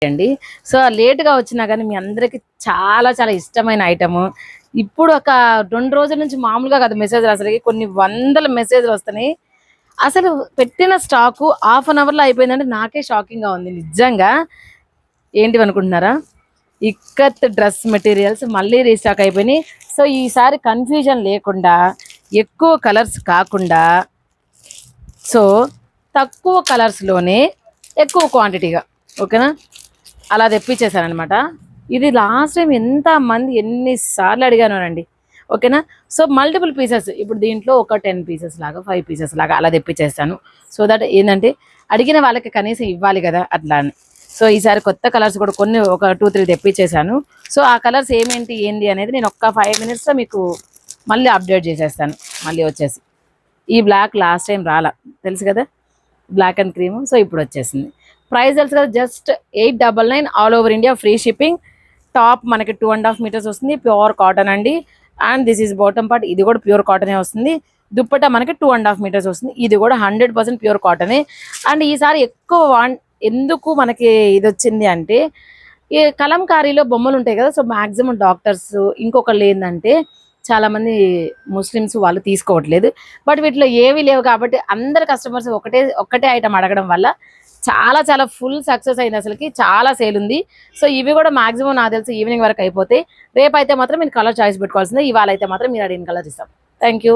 అండి. సో లేట్‌గా వచ్చినా గానీ మీ అందరికి చాలా చాలా ఇష్టమైన ఐటెము. ఇప్పుడు ఒక 2 రోజుల నుంచి మామూలుగా కాదు మెసేజ్‌లు అసలకి కొన్ని వందల మెసేజ్‌లు వస్తున్నాయి. అసలు పెట్టిన స్టాకు హాఫ్ అన్ అవర్‌లో అయిపోయిందంటే నాకే షాకింగ్‌గా ఉంది నిజంగా. ఏంటివనుకుంటున్నారా? ఇక్కత్ డ్రెస్ మెటీరియల్స్ మళ్ళీ రీస్టాక్ అయిపోయినాయి. సో ఈసారి కన్‌ఫ్యూజన్ లేకుండా ఎక్కువ కలర్స్ కాకుండా సో తక్కువ కలర్స్‌లోనే ఎక్కువ క్వాంటిటీగా ఓకేనా? అలా తెప్పించేసాననమాట. ఇది లాస్ట్ టైం ఎంతమంది ఎన్ని సార్లు అడిగానోనండి. ఓకేనా? సో మల్టిపుల్ పీసెస్ ఇప్పుడు దీంట్లో ఒక 10 పీసెస్ లాగా 5 పీసెస్ లాగా అలా తెప్పించేస్తాను. సో దట్ ఏందంటే అడిగిన వాళ్ళకి కనీసం ఇవ్వాలి గదా! అట్లా అని. సో ఈసారి కొత్త కలర్స్ కూడా కొన్ని ఒక 2, 3 తెప్పించేసాను. సో ఆ కలర్స్ ఏమేంటి ఏంది అనేది నేను ఒక్క 5 మినిట్స్‌లో మీకు మళ్ళీ అప్డేట్ చేసేస్తాను మళ్ళీ వచ్చేసి. ఈ బ్లాక్ లాస్ట్ టైం రాలా తెలుసు కదా, బ్లాక్ అండ్ క్రీమ్. సో ఇప్పుడు వచ్చేసింది. ప్రైస్ తెలుసు కదా, just 899 all over India free shipping. Top మనకి 2.5 మీటర్స్ వస్తుంది, ప్యూర్ కాటన్ అండి. And this is bottom part, ఇది కూడా ప్యూర్ కాటనే వస్తుంది. దుప్పట మనకి 2.5 మీటర్స్ వస్తుంది, ఇది కూడా 100% ప్యూర్ కాటనే. అండ్ ఈసారి ఎక్కువ ఎందుకు మనకి ఇది వచ్చింది అంటే ఈ కలంకారీలో బొమ్మలు ఉంటాయి కదా, సో మ్యాక్సిమం డాక్టర్స్ ఇంకొకళ్ళు ఏంటంటే చాలామంది ముస్లిమ్స్ వాళ్ళు తీసుకోవట్లేదు. బట్ వీటిలో ఏవి లేవు కాబట్టి అందరు కస్టమర్స్ ఒక్కటే ఐటమ్ అడగడం వల్ల చాలా చాలా ఫుల్ సక్సెస్ అయింది. అసలుకి చాలా సేల్ ఉంది. సో ఇవి కూడా మాక్సిమం నాకు తెలిసి ఈవినింగ్ వరకు అయిపోతాయి. రేపు అయితే మాత్రం మీరు కలర్ చాయిస్ పెట్టుకోవాల్సిందే, ఇవాళ అయితే మాత్రం మీరు అడిగిన కలర్ ఇస్తాం. Thank you.